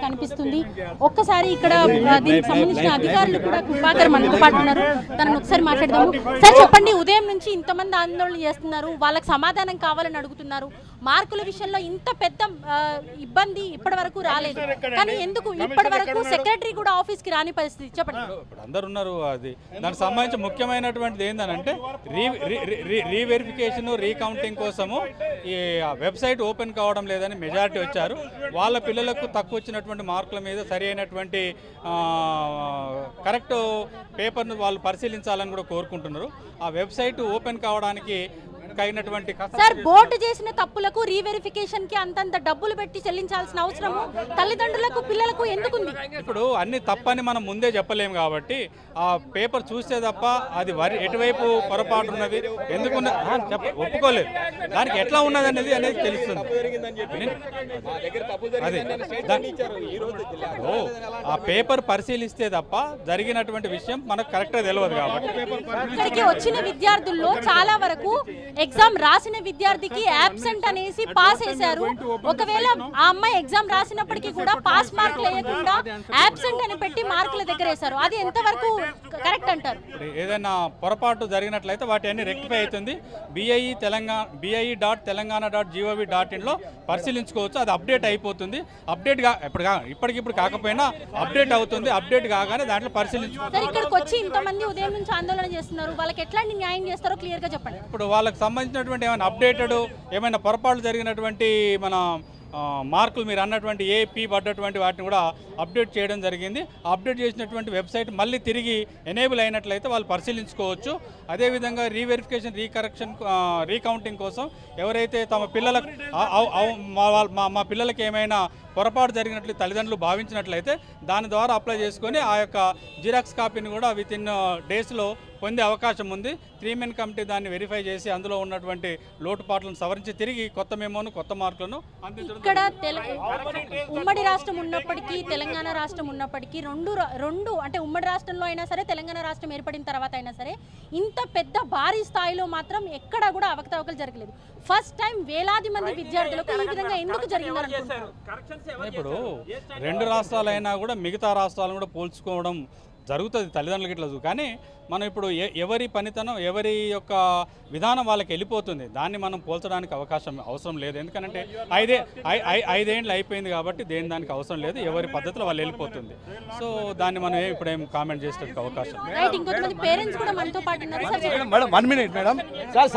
కనిపిస్తుంది. ఒక్కసారి ఇక్కడ దీనికి సంబంధించిన అధికారులు కూడా కృపాకర్ మనతో పాటు ఉన్నారు. తనను ఒకసారి మాట్లాడదాము. సార్ చెప్పండి, ఉదయం నుంచి ఇంతమంది ఆందోళన చేస్తున్నారు, వాళ్ళకి సమాధానం కావాలని అడుగుతున్నారు. మార్కుల విషయంలో ఇంత పెద్ద ఇబ్బంది ఇప్పటి వరకు రాలేదు, కానీ ఎందుకు ఇప్పటి వరకు సెక్రటరీ కూడా ఆఫీస్ కి రాని పరిస్థితి? చెప్పండి. అందరు ఉన్నారు. అది దానికి సంబంధించి ముఖ్యమైనటువంటిది ఏంటంటే రీవెరిఫికేషన్ రీకౌంటింగ్ కోసము ఈ వెబ్సైట్ ఓపెన్ కావడం లేదని మెజారిటీ వచ్చారు. వాళ్ళ పిల్లలకు తక్కువ వచ్చినటువంటి మార్కుల మీద సరి అయినటువంటి కరెక్ట్ పేపర్ను వాళ్ళు పరిశీలించాలని కూడా కోరుకుంటున్నారు. ఆ వెబ్సైట్ ఓపెన్ కావడానికి అయినటువంటి సార్ బోర్డు చేసిన తప్పులకు రీవెరిఫికేషన్ కి అంతంత డబ్బులు పెట్టి చెల్లించాల్సిన అవసరం తల్లిదండ్రులకు పిల్లలకు ఎందుకుంది? ఇప్పుడు అన్ని తప్పని మనం ముందే చెప్పలేము కాబట్టి ఆ పేపర్ చూస్తే తప్ప అది ఎటువైపు పొరపాటు ఉన్నది ఎందుకు ఒప్పుకోలేదు, దానికి ఎట్లా ఉన్నది అనేది తెలుస్తుంది. అది ఆ పేపర్ పరిశీలిస్తే తప్ప జరిగినటువంటి విషయం మనకు కరెక్ట్గా తెలియదు కాబట్టి ఇక్కడికి వచ్చిన విద్యార్థుల్లో చాలా వరకు ఎగ్జామ్ రాసిన విద్యార్థికి యాబ్సెంట్ అనేసి పాస్ చేశారు. ఒకవేళ ఆ అమ్మాయి ఎగ్జామ్ రాసినప్పటికీ కూడా పాస్ మార్కులు వేయకుండా యాబ్సెంట్ అని పెట్టి మార్కుల దగ్గర వేశారు. అది ఎంతవరకు కరెక్ట్ అంటారు? ఏదైనా పొరపాటు జరిగినట్లయితే వాటి అన్ని రెక్టిఫై అవుతుంది. BIE.telangana.gov.in లో పరిశీలించుకోవచ్చు. అది అప్డేట్ అయిపోతుంది. అప్డేట్గా ఇప్పటికిప్పుడు కాకపోయినా అప్డేట్ అవుతుంది. అప్డేట్ కాగానే దాంట్లో పరిశీలించుకోవచ్చు. ఇక్కడికి వచ్చి ఇంతమంది ఉదయం నుంచి ఆందోళన చేస్తున్నారు, వాళ్ళకి ఎట్లాంటి న్యాయం చేస్తారో క్లియర్ గా చెప్పండి. ఇప్పుడు వాళ్ళకి సంబంధించినటువంటి ఏమైనా అప్డేటెడ్ ఏమైనా పొరపాట్లు జరిగినటువంటి మన మార్కులు మీరు అన్నటువంటి ఏపీ పడ్డటువంటి వాటిని కూడా అప్డేట్ చేయడం జరిగింది. అప్డేట్ చేసినటువంటి వెబ్సైట్ మళ్ళీ తిరిగి ఎనేబుల్ అయినట్లయితే వాళ్ళు పరిశీలించుకోవచ్చు. అదేవిధంగా రీవెరిఫికేషన్ రీకౌంటింగ్ కోసం ఎవరైతే తమ పిల్లలకు మా పిల్లలకి ఏమైనా పొరపాటు జరిగినట్లు తల్లిదండ్రులు భావించినట్లయితే దాని ద్వారా అప్లై చేసుకొని ఆ యొక్క జిరాక్స్ కాపీని కూడా విత్ ఇన్ డేస్లో పొందే అవకాశం ఉంది. 3 మెన్ కమిటీ దాన్ని వెరిఫై చేసి అందులో ఉన్నటువంటి లోటుపాట్లను సవరించి తిరిగి కొత్త మెమోను కొత్త మార్కులను అందించడం. ఇక్కడ ఉమ్మడి రాష్ట్రం ఉన్నప్పటికీ తెలంగాణ రాష్ట్రం ఉన్నప్పటికీ రెండు అంటే ఉమ్మడి రాష్ట్రంలో అయినా సరే తెలంగాణ రాష్ట్రం ఏర్పడిన తర్వాత అయినా సరే ఇంత పెద్ద భారీ స్థాయిలో మాత్రం ఎక్కడా కూడా అవకతవకలు జరగలేదు. ఫస్ట్ టైం వేలాది మంది విద్యార్థులకు ఈ విధంగా ఎందుకు జరిగిందనుకుంటున్నారు? ఇప్పుడు రెండు రాష్ట్రాలైనా కూడా మిగతా రాష్ట్రాలను కూడా పోల్చుకోవడం జరుగుతుంది తల్లిదండ్రులకి ఇట్లా. కానీ మనం ఇప్పుడు ఎవరి పనితనం ఎవరి యొక్క విధానం వాళ్ళకి వెళ్ళిపోతుంది. దాన్ని మనం పోల్చడానికి అవసరం లేదు. ఎందుకంటే 5 ఏళ్ళు అయిపోయింది కాబట్టి దానికి అవసరం లేదు. ఎవరి పద్ధతిలో వాళ్ళు వెళ్ళిపోతుంది. సో దాన్ని మనం ఇప్పుడేం కామెంట్ చేసేందుకు అవకాశం. ఇంకొంతమంది పేరెంట్స్ కూడా మనతో పాటు ఉన్నారు. Madam 1 minute madam. సార్